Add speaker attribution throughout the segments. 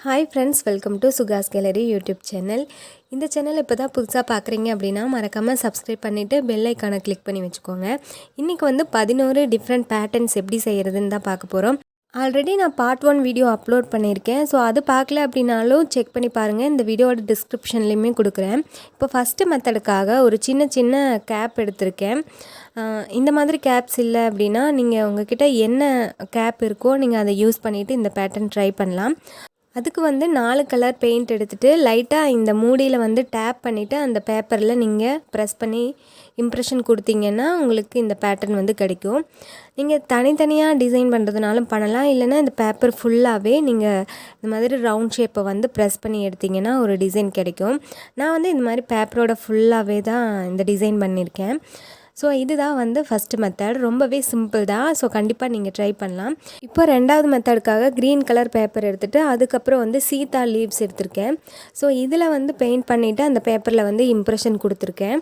Speaker 1: Hi friends, welcome to சுகாஸ் gallery YouTube channel. இந்த channel இப்போ தான் புதுசாக பார்க்குறீங்க அப்படின்னா மறக்காமல் சப்ஸ்கிரைப் பண்ணிவிட்டு பெல் ஐக்கானை கிளிக் பண்ணி வச்சுக்கோங்க. இன்றைக்கி வந்து 11 டிஃப்ரெண்ட் பேட்டர்ன்ஸ் எப்படி செய்கிறதுன்னு தான் பார்க்க போகிறோம். ஆல்ரெடி நான் பார்ட் 1 வீடியோ அப்லோட் பண்ணியிருக்கேன். ஸோ அது பார்க்கல அப்படின்னாலும் செக் பண்ணி பாருங்கள். இந்த வீடியோவோட டிஸ்கிரிப்ஷன்லேயுமே கொடுக்குறேன். இப்போ ஃபஸ்ட்டு மெத்தடுக்காக ஒரு சின்ன சின்ன கேப் எடுத்திருக்கேன். இந்த மாதிரி கேப்ஸ் இல்லை அப்படின்னா நீங்கள் உங்ககிட்ட என்ன கேப் இருக்கோ நீங்கள் அதை யூஸ் பண்ணிவிட்டு இந்த பேட்டர்ன் ட்ரை பண்ணலாம். அதுக்கு வந்து 4 கலர் பெயிண்ட் எடுத்துகிட்டு லைட்டாக இந்த மூடியில் வந்து டேப் பண்ணிவிட்டு அந்த பேப்பரில் நீங்கள் ப்ரெஸ் பண்ணி இம்ப்ரெஷன் கொடுத்தீங்கன்னா உங்களுக்கு இந்த பேட்டர்ன் வந்து கிடைக்கும். நீங்கள் தனித்தனியாக டிசைன் பண்ணுறதுனாலும் பண்ணலாம், இல்லைன்னா இந்த பேப்பர் ஃபுல்லாகவே நீங்கள் இந்த மாதிரி ரவுண்ட் ஷேப்பை வந்து ப்ரெஸ் பண்ணி எடுத்திங்கன்னா ஒரு டிசைன் கிடைக்கும். நான் வந்து இந்த மாதிரி பேப்பரோட ஃபுல்லாகவே தான் இந்த டிசைன் பண்ணியிருக்கேன். ஸோ இதுதான் வந்து ஃபஸ்ட்டு மெத்தட். ரொம்பவே சிம்பிள் தான். ஸோ கண்டிப்பாக நீங்கள் ட்ரை பண்ணலாம். இப்போ ரெண்டாவது மெத்தடுக்காக க்ரீன் கலர் பேப்பர் எடுத்துகிட்டு அதுக்கப்புறம் வந்து சீதா லீவ்ஸ் எடுத்திருக்கேன். ஸோ இதில் வந்து பெயிண்ட் பண்ணிவிட்டு அந்த பேப்பரில் வந்து இம்ப்ரெஷன் கொடுத்துருக்கேன்.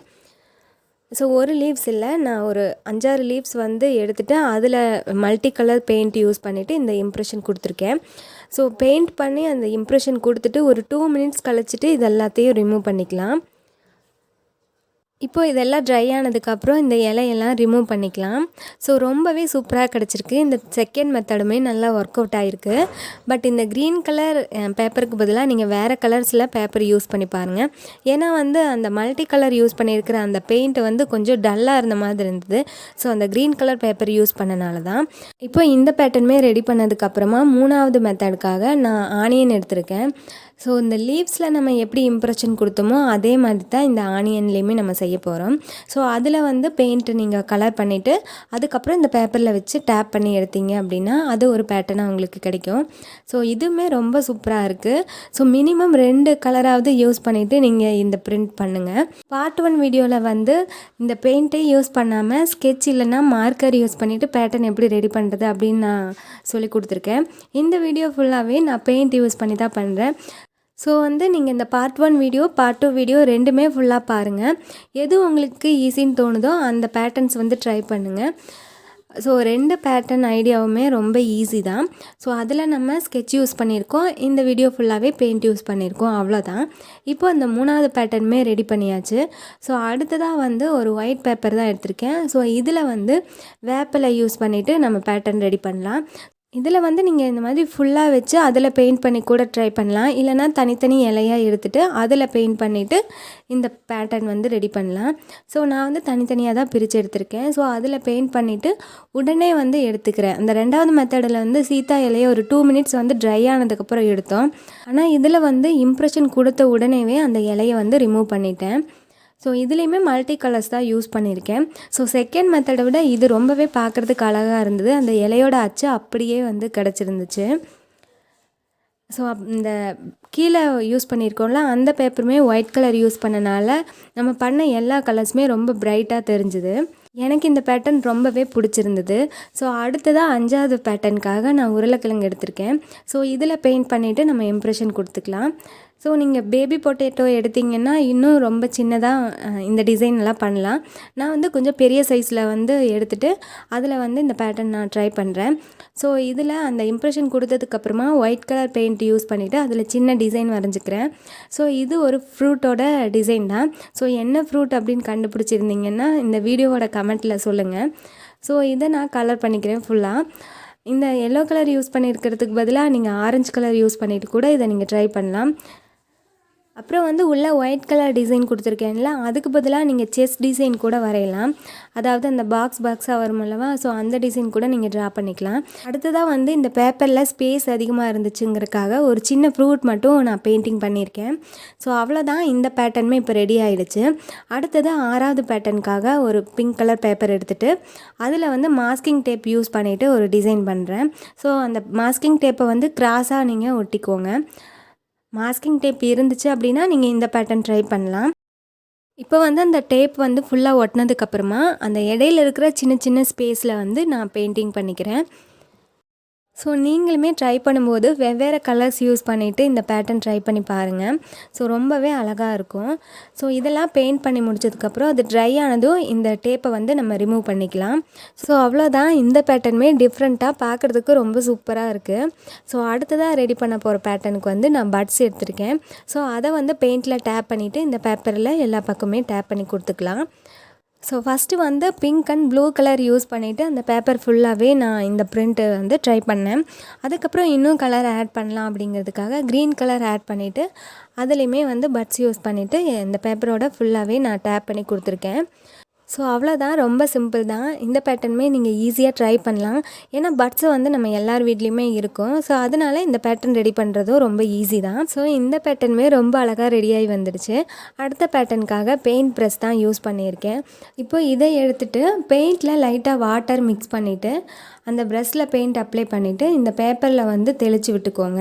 Speaker 1: ஸோ ஒரு லீவ்ஸ் இல்லை, நான் ஒரு 5-6 லீவ்ஸ் வந்து எடுத்துகிட்டு அதில் மல்டி கலர் பெயிண்ட் யூஸ் பண்ணிவிட்டு இந்த இம்ப்ரெஷன் கொடுத்துருக்கேன். ஸோ பெயிண்ட் பண்ணி அந்த இம்ப்ரெஷன் கொடுத்துட்டு ஒரு 2 மினிட்ஸ் கழிச்சிட்டு இது எல்லாத்தையும் ரிமூவ் பண்ணிக்கலாம். இப்போது இதெல்லாம் ட்ரை ஆனதுக்கப்புறம் இந்த இலையெல்லாம் ரிமூவ் பண்ணிக்கலாம். ஸோ ரொம்பவே சூப்பராக கிடச்சிருக்கு. இந்த செகண்ட் மெத்தடுமே நல்லா ஒர்க் அவுட் ஆகிருக்கு. பட் இந்த க்ரீன் கலர் பேப்பருக்கு பதிலாக நீங்கள் வேறு கலர்ஸில் பேப்பர் யூஸ் பண்ணி பாருங்கள். ஏன்னா வந்து அந்த மல்டி கலர் யூஸ் பண்ணியிருக்கிற அந்த பெயிண்ட்டு வந்து கொஞ்சம் டல்லாக இருந்த மாதிரி இருந்தது. ஸோ அந்த க்ரீன் கலர் பேப்பர் யூஸ் பண்ணனால தான். இப்போ இந்த பேட்டர்னுமே ரெடி பண்ணதுக்கப்புறமா 3வது மெத்தடுக்காக நான் ஆனியன் எடுத்திருக்கேன். ஸோ இந்த லீவ்ஸில் நம்ம எப்படி இம்ப்ரெஷன் கொடுத்தோமோ அதே மாதிரி தான் இந்த ஆனியன்லேயுமே நம்ம செய்ய போகிறோம். ஸோ அதில் வந்து பெயிண்ட்டு நீங்கள் கலர் பண்ணிவிட்டு அதுக்கப்புறம் இந்த பேப்பரில் வச்சு டேப் பண்ணி எடுத்தீங்க அப்படின்னா அது ஒரு பேட்டர்னாக உங்களுக்கு கிடைக்கும். ஸோ இதுவுமே ரொம்ப சூப்பராக இருக்குது. ஸோ மினிமம் 2 கலராவது யூஸ் பண்ணிவிட்டு நீங்கள் இந்த பிரிண்ட் பண்ணுங்கள். பார்ட் 1 வீடியோவில் வந்து இந்த பெயிண்ட்டே யூஸ் பண்ணாமல் ஸ்கெட்ச் இல்லைன்னா மார்க்கர் யூஸ் பண்ணிவிட்டு பேட்டர்ன் எப்படி ரெடி பண்ணுறது அப்படின்னு நான் சொல்லி கொடுத்துருக்கேன். இந்த வீடியோ ஃபுல்லாகவே நான் பெயிண்ட் யூஸ் பண்ணி தான் பண்ணுறேன். ஸோ வந்து நீங்கள் இந்த பார்ட் 1 வீடியோ பார்ட் 2 வீடியோ ரெண்டுமே ஃபுல்லாக பாருங்கள். எது உங்களுக்கு ஈஸின்னு தோணுதோ அந்த பேட்டர்ன்ஸ் வந்து ட்ரை பண்ணுங்கள். ஸோ 2 பேட்டர்ன் ஐடியாவுமே ரொம்ப ஈஸி தான். ஸோ அதில் நம்ம ஸ்கெட்ச் யூஸ் பண்ணியிருக்கோம், இந்த வீடியோ ஃபுல்லாகவே பெயிண்ட் யூஸ் பண்ணியிருக்கோம், அவ்வளோதான். இப்போ அந்த 3வது பேட்டர்னுமே ரெடி பண்ணியாச்சு. ஸோ அடுத்ததாக வந்து ஒரு ஒயிட் பேப்பர் தான் எடுத்திருக்கேன். ஸோ இதில் வந்து வேப்பிலை யூஸ் பண்ணிவிட்டு நம்ம பேட்டர்ன் ரெடி பண்ணலாம். இதில் வந்து நீங்கள் இந்த மாதிரி ஃபுல்லாக வச்சு அதில் பெயிண்ட் பண்ணி கூட ட்ரை பண்ணலாம், இல்லைனா தனித்தனி இலையாக எடுத்துகிட்டு அதில் பெயிண்ட் பண்ணிவிட்டு இந்த பேட்டர்ன் வந்து ரெடி பண்ணலாம். ஸோ நான் வந்து தனித்தனியாக தான் பிரித்து எடுத்திருக்கேன். ஸோ அதில் பெயிண்ட் பண்ணிவிட்டு உடனே வந்து எடுத்துக்கிறேன். அந்த 2வது மெத்தடில் வந்து சீதா இலையை ஒரு 2 மினிட்ஸ் வந்து ட்ரை ஆனதுக்கப்புறம் எடுத்தோம். ஆனால் இதில் வந்து இம்ப்ரெஷன் கொடுத்த உடனேவே அந்த இலையை வந்து ரிமூவ் பண்ணிட்டேன். ஸோ இதுலேயுமே மல்டி கலர்ஸ் தான் யூஸ் பண்ணியிருக்கேன். ஸோ செகண்ட் மெத்தடை விட இது ரொம்பவே பார்க்குறதுக்கு அழகாக இருந்தது. அந்த இலையோட அச்சு அப்படியே வந்து கிடச்சிருந்துச்சு. ஸோ இந்த கீழே யூஸ் பண்ணியிருக்கோம்ல அந்த பேப்பருமே ஒயிட் கலர் யூஸ் பண்ணனால நம்ம பண்ண எல்லா கலர்ஸுமே ரொம்ப பிரைட்டாக தெரிஞ்சுது. எனக்கு இந்த பேட்டர்ன் ரொம்பவே பிடிச்சிருந்தது. ஸோ அடுத்ததாக 5வது பேட்டர்னுக்காக நான் உருளைக்கிழங்கு எடுத்திருக்கேன். ஸோ இதில் பெயிண்ட் பண்ணிவிட்டு நம்ம இம்ப்ரெஷன் கொடுத்துக்கலாம். ஸோ நீங்கள் பேபி பொட்டேட்டோ எடுத்திங்கன்னா இன்னும் ரொம்ப சின்னதாக இந்த டிசைன் எல்லாம் பண்ணலாம். நான் வந்து கொஞ்சம் பெரிய சைஸில் வந்து எடுத்துகிட்டு அதில் வந்து இந்த பேட்டர்ன் நான் ட்ரை பண்ணுறேன். ஸோ இதில் அந்த இம்ப்ரெஷன் கொடுத்ததுக்கப்புறமா ஒயிட் கலர் பெயிண்ட் யூஸ் பண்ணிவிட்டு அதில் சின்ன டிசைன் வரைஞ்சிக்கிறேன். ஸோ இது ஒரு ஃப்ரூட்டோட டிசைன் தான். ஸோ என்ன ஃப்ரூட் அப்படின்னு கண்டுபிடிச்சிருந்தீங்கன்னா இந்த வீடியோவோட கமெண்ட்டில் சொல்லுங்கள். ஸோ இதை நான் கலர் பண்ணிக்கிறேன் ஃபுல்லாக. இந்த எல்லோ கலர் யூஸ் பண்ணியிருக்கிறதுக்கு பதிலாக நீங்கள் ஆரஞ்சு கலர் யூஸ் பண்ணிவிட்டு கூட இதை நீங்கள் ட்ரை பண்ணலாம். அப்புறம் வந்து உள்ள ஒயிட் கலர் டிசைன் கொடுத்துருக்கேன்ல, அதுக்கு பதிலாக நீங்கள் செஸ் டிசைன் கூட வரையலாம். அதாவது அந்த பாக்ஸாக வரும் அல்லவா, ஸோ அந்த டிசைன் கூட நீங்கள் ட்ரா பண்ணிக்கலாம். அடுத்ததாக வந்து இந்த பேப்பரில் ஸ்பேஸ் அதிகமாக இருந்துச்சுங்கிறதுக்காக ஒரு சின்ன ஃப்ரூட் மட்டும் நான் பெயிண்டிங் பண்ணியிருக்கேன். ஸோ அவ்வளோதான், இந்த பேட்டர்னுமே இப்போ ரெடி ஆகிடுச்சு. அடுத்தது 6வது பேட்டர்னுக்காக ஒரு பிங்க் கலர் பேப்பர் எடுத்துகிட்டு அதில் வந்து மாஸ்கிங் டேப் யூஸ் பண்ணிவிட்டு ஒரு டிசைன் பண்ணுறேன். ஸோ அந்த மாஸ்கிங் டேப்பை வந்து கிராஸாக நீங்கள் ஒட்டிக்கோங்க. மாஸ்கிங் டேப் இருந்துச்சு அப்படின்னா நீங்கள் இந்த பேட்டர்ன் ட்ரை பண்ணலாம். இப்போ வந்து அந்த டேப் வந்து ஃபுல்லாக ஒட்டினதுக்கப்புறமா அந்த இடையில இருக்கிற சின்ன சின்ன ஸ்பேஸில் வந்து நான் பெயிண்டிங் பண்ணிக்கிறேன். ஸோ நீங்களுமே ட்ரை பண்ணும்போது வெவ்வேறு கலர்ஸ் யூஸ் பண்ணிவிட்டு இந்த பேட்டர்ன் ட்ரை பண்ணி பாருங்கள். ஸோ ரொம்பவே அழகாக இருக்கும். ஸோ இதெல்லாம் பெயிண்ட் பண்ணி முடிச்சதுக்கப்புறம் அது ட்ரை ஆனதும் இந்த டேப்பை வந்து நம்ம ரிமூவ் பண்ணிக்கலாம். ஸோ அவ்வளோதான், இந்த பேட்டர்னுமே டிஃப்ரெண்ட்டாக பார்க்குறதுக்கு ரொம்ப சூப்பராக இருக்குது. ஸோ அடுத்ததாக ரெடி பண்ண போகிற பேட்டர்னுக்கு வந்து நான் பட்ஸ் எடுத்திருக்கேன். ஸோ அதை வந்து பெயிண்டில் டேப் பண்ணிவிட்டு இந்த பேப்பரில் எல்லா பக்கமே டேப் பண்ணி கொடுத்துக்கலாம். ஸோ ஃபஸ்ட்டு வந்து pink and blue colour use பண்ணிவிட்டு அந்த பேப்பர் ஃபுல்லாகவே நான் இந்த பிரிண்ட்டு வந்து ட்ரை பண்ணேன். அதுக்கப்புறம் இன்னும் கலர் ஆட் பண்ணலாம் அப்படிங்கிறதுக்காக க்ரீன் கலர் ஆட் பண்ணிவிட்டு அதுலேயுமே வந்து பட்ஸ் யூஸ் பண்ணிவிட்டு இந்த பேப்பரோட ஃபுல்லாகவே நான் டேப் பண்ணி கொடுத்துருக்கேன். ஸோ அவ்வளோதான், ரொம்ப சிம்பிள் தான். இந்த பேட்டர்னுமே நீங்கள் ஈஸியாக ட்ரை பண்ணலாம். ஏன்னா பட்ஸு வந்து நம்ம எல்லார் வீட்லேயுமே இருக்கும். ஸோ அதனால் இந்த பேட்டர்ன் ரெடி பண்ணுறதும் ரொம்ப ஈஸி தான். ஸோ இந்த பேட்டர்னுமே ரொம்ப அழகாக ரெடியாகி வந்துடுச்சு. அடுத்த பேட்டர்னுக்காக பெயிண்ட் ப்ரெஷ் தான் யூஸ் பண்ணியிருக்கேன். இப்போ இதை எடுத்துகிட்டு பெயிண்டில் லைட்டாக வாட்டர் மிக்ஸ் பண்ணிவிட்டு அந்த ப்ரஷ்ஷில் பெயிண்ட் அப்ளை பண்ணிவிட்டு இந்த பேப்பரில் வந்து தெளித்து விட்டுக்கோங்க.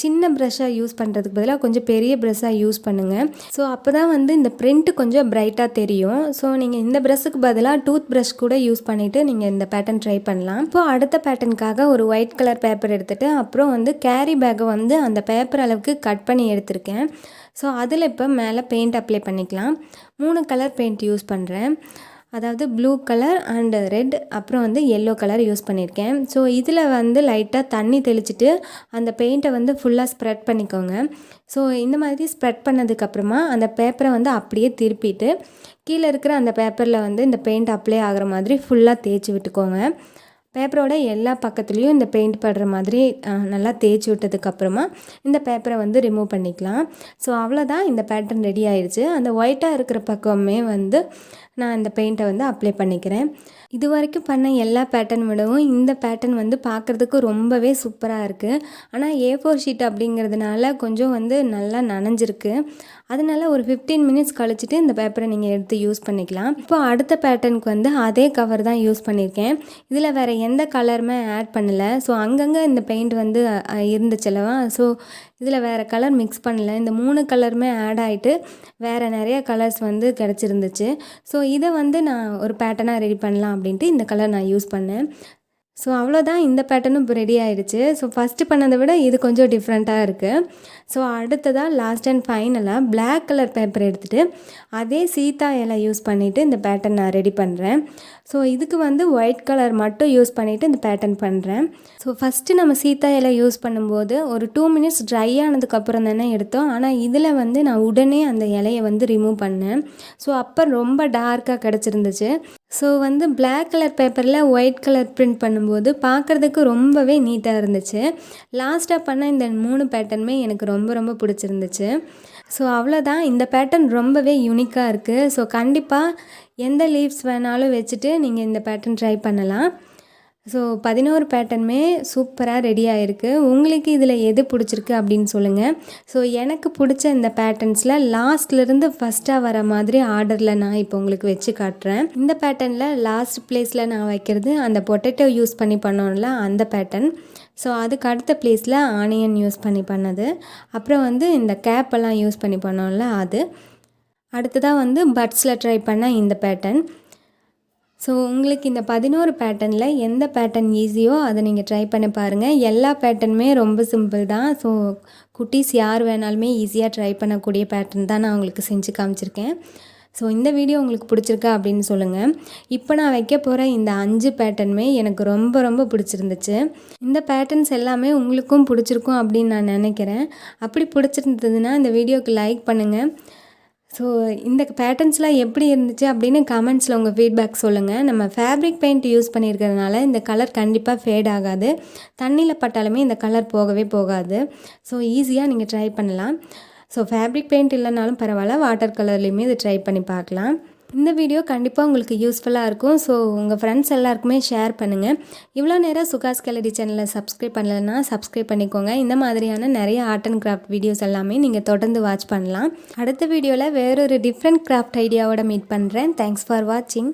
Speaker 1: சின்ன ப்ரஷ்ஷாக யூஸ் பண்ணுறதுக்கு பதிலாக கொஞ்சம் பெரிய ப்ரஷ்ஷாக யூஸ் பண்ணுங்கள். ஸோ அப்போ தான் வந்து இந்த பிரிண்ட்டு கொஞ்சம் ப்ரைட்டாக தெரியும். ஸோ நீங்கள் இந்த ப்ரஷ்ஷுக்கு பதிலாக டூத் ப்ரஷ் கூட யூஸ் பண்ணிவிட்டு நீங்கள் இந்த பேட்டர்ன் ட்ரை பண்ணலாம். இப்போது அடுத்த பேட்டர்னுக்காக ஒரு ஒயிட் கலர் பேப்பர் எடுத்துகிட்டு அப்புறம் வந்து கேரி பேக்கை வந்து அந்த பேப்பர் அளவுக்கு கட் பண்ணி எடுத்திருக்கேன். ஸோ அதில் இப்போ மேலே பெயிண்ட் அப்ளை பண்ணிக்கலாம். 3 கலர் பெயிண்ட் யூஸ் பண்ணுறேன். அதாவது ப்ளூ கலர் அண்டு ரெட், அப்புறம் வந்து எல்லோ கலர் யூஸ் பண்ணியிருக்கேன். ஸோ இதில் வந்து லைட்டாக தண்ணி தெளிச்சிட்டு அந்த பெயிண்ட்டை வந்து ஃபுல்லாக ஸ்ப்ரெட் பண்ணிக்கோங்க. ஸோ இந்த மாதிரி ஸ்ப்ரெட் பண்ணதுக்கப்புறமா அந்த பேப்பரை வந்து அப்படியே திருப்பிட்டு கீழே இருக்கிற அந்த பேப்பரில் வந்து இந்த பெயிண்ட் அப்ளை ஆகிற மாதிரி ஃபுல்லாக தேய்ச்சி விட்டுக்கோங்க. பேப்பரோட எல்லா பக்கத்துலேயும் இந்த பெயிண்ட் படுற மாதிரி நல்லா தேய்ச்சி விட்டதுக்கப்புறமா இந்த பேப்பரை வந்து ரிமூவ் பண்ணிக்கலாம். ஸோ அவ்வளோதான், இந்த பேட்டர்ன் ரெடி ஆயிடுச்சு. அந்த ஒயிட்டாக இருக்கிற பக்கமே வந்து நான் இந்த பெயிண்ட்டை வந்து அப்ளை பண்ணிக்கிறேன். இது வரைக்கும் பண்ண எல்லா பேட்டர்ன் விடவும் இந்த பேட்டர்ன் வந்து பார்க்குறதுக்கு ரொம்பவே சூப்பராக இருக்குது. ஆனால் A4 ஷீட் அப்படிங்கிறதுனால கொஞ்சம் வந்து நல்லா நனைஞ்சிருக்கு. அதனால ஒரு 15 மினிட்ஸ் கழிச்சிட்டு இந்த பேப்பரை நீங்கள் எடுத்து யூஸ் பண்ணிக்கலாம். இப்போ அடுத்த பேட்டர்னுக்கு வந்து அதே கவர் தான் யூஸ் பண்ணியிருக்கேன். இதில் வேறு எந்த கலருமே ஆட் பண்ணலை. ஸோ அங்கங்கே இந்த பெயிண்ட் வந்து இருந்துச்சுல்லவா, ஸோ இதில் வேறு கலர் மிக்ஸ் பண்ணல. இந்த 3 கலருமே ஆட் ஆகிட்டு வேறு நிறைய கலர்ஸ் வந்து கிடச்சிருந்துச்சு. ஸோ இதை வந்து நான் ஒரு பேட்டர்னாக ரெடி பண்ணலாம் அப்படின்ட்டு இந்த கலர் நான் யூஸ் பண்ணேன். ஸோ அவ்வளோதான், இந்த பேட்டர்னும் இப்போ ரெடி ஆகிடுச்சு. ஸோ ஃபஸ்ட்டு பண்ணதை விட இது கொஞ்சம் டிஃப்ரெண்ட்டாக இருக்குது. ஸோ அடுத்ததாக லாஸ்ட் அண்ட் ஃபைனலாக பிளாக் கலர் பேப்பர் எடுத்துகிட்டு அதே சீத்தா இலை யூஸ் பண்ணிவிட்டு இந்த பேட்டர்ன் நான் ரெடி பண்ணுறேன். ஸோ இதுக்கு வந்து ஒயிட் கலர் மட்டும் யூஸ் பண்ணிவிட்டு இந்த பேட்டர்ன் பண்ணுறேன். ஸோ ஃபஸ்ட்டு நம்ம சீத்தா இலை யூஸ் பண்ணும்போது ஒரு 2 மினிட்ஸ் ட்ரை ஆனதுக்கப்புறம் தானே எடுத்தோம். ஆனால் இதில் வந்து நான் உடனே அந்த இலையை வந்து ரிமூவ் பண்ணேன். ஸோ அப்போ ரொம்ப டார்க்காக கிடச்சிருந்துச்சு. ஸோ வந்து பிளாக் கலர் பேப்பரில் ஒயிட் கலர் பிரிண்ட் பண்ணும்போது பார்க்குறதுக்கு ரொம்பவே நீட்டாக இருந்துச்சு. லாஸ்ட்டாக பண்ண இந்த 3 பேட்டர்னுமே எனக்கு ரொம்ப ரொம்ப பிடிச்சிருந்துச்சு. ஸோ அவ்வளோதான், இந்த பேட்டர்ன் ரொம்பவே யூனிக்காக இருக்குது. ஸோ கண்டிப்பாக எந்த லீவ்ஸ் வேணாலும் வச்சுட்டு நீங்கள் இந்த பேட்டர்ன் ட்ரை பண்ணலாம். ஸோ 11 பேட்டர்னுமே சூப்பராக ரெடி ஆகிருக்கு. உங்களுக்கு இதில் எது பிடிச்சிருக்கு அப்படின்னு சொல்லுங்கள். ஸோ எனக்கு பிடிச்ச இந்த பேட்டர்ன்ஸில் லாஸ்ட்லேருந்து ஃபஸ்ட்டாக வர மாதிரி ஆர்டரில் நான் இப்போ உங்களுக்கு வச்சு காட்டுறேன். இந்த பேட்டர்னில் லாஸ்ட் பிளேஸில் நான் வைக்கிறது அந்த பொட்டேட்டோ யூஸ் பண்ணி பண்ணோம்ல அந்த பேட்டர்ன். ஸோ அதுக்கு அடுத்த பிளேஸில் ஆனியன் யூஸ் பண்ணி பண்ணது, அப்புறம் வந்து இந்த கேப்பெல்லாம் யூஸ் பண்ணி பண்ணோம்ல அது. அடுத்ததாக வந்து பட்ஸில் ட்ரை பண்ண இந்த பேட்டர்ன். ஸோ உங்களுக்கு இந்த 11 பேட்டர்னில் எந்த பேட்டர்ன் ஈஸியோ அதை நீங்கள் ட்ரை பண்ணி பாருங்கள். எல்லா பேட்டர்னுமே ரொம்ப சிம்பிள் தான். ஸோ குட்டீஸ் யார் வேணாலுமே ஈஸியாக ட்ரை பண்ணக்கூடிய பேட்டர்ன் தான் நான் உங்களுக்கு செஞ்சு காமிச்சிருக்கேன். ஸோ இந்த வீடியோ உங்களுக்கு பிடிச்சிருக்கா அப்படின்னு சொல்லுங்கள். இப்போ நான் வைக்க போகிற இந்த 5 பேட்டர்னுமே எனக்கு ரொம்ப ரொம்ப பிடிச்சிருந்துச்சு. இந்த பேட்டர்ன்ஸ் எல்லாமே உங்களுக்கும் பிடிச்சிருக்கும் அப்படின்னு நான் நினைக்கிறேன். அப்படி பிடிச்சிருந்ததுன்னா இந்த வீடியோவுக்கு லைக் பண்ணுங்கள். ஸோ இந்த பேட்டர்ன்ஸ்லாம் எப்படி இருந்துச்சு அப்படின்னு கமெண்ட்ஸில் உங்கள் ஃபீட்பேக் சொல்லுங்கள். நம்ம ஃபேப்ரிக் பெயிண்ட் யூஸ் பண்ணியிருக்கிறதுனால இந்த கலர் கண்டிப்பாக ஃபேட் ஆகாது. தண்ணியில் பட்டாலுமே இந்த கலர் போகவே போகாது. ஸோ ஈஸியாக நீங்கள் ட்ரை பண்ணலாம். ஸோ ஃபேப்ரிக் பெயிண்ட் இல்லைனாலும் பரவாயில்ல, வாட்டர் கலர்லேயுமே இதை ட்ரை பண்ணி பார்க்கலாம். இந்த வீடியோ கண்டிப்பாக உங்களுக்கு யூஸ்ஃபுல்லாக இருக்கும். ஸோ உங்கள் ஃப்ரெண்ட்ஸ் எல்லாருக்குமே ஷேர் பண்ணுங்கள். இவ்வளோ நேரம் சுகாஸ் கேலரி சேனலை சப்ஸ்கிரைப் பண்ணலைன்னா சப்ஸ்கிரைப் பண்ணிக்கோங்க. இந்த மாதிரியான நிறைய ஆர்ட் அண்ட் கிராஃப்ட் வீடியோஸ் எல்லாமே நீங்கள் தொடர்ந்து வாட்ச் பண்ணலாம். அடுத்த வீடியோவில் வேறொரு டிஃப்ரெண்ட் கிராஃப்ட் ஐடியாவோட மீட் பண்ணுறேன். தேங்க்ஸ் ஃபார் வாட்சிங்.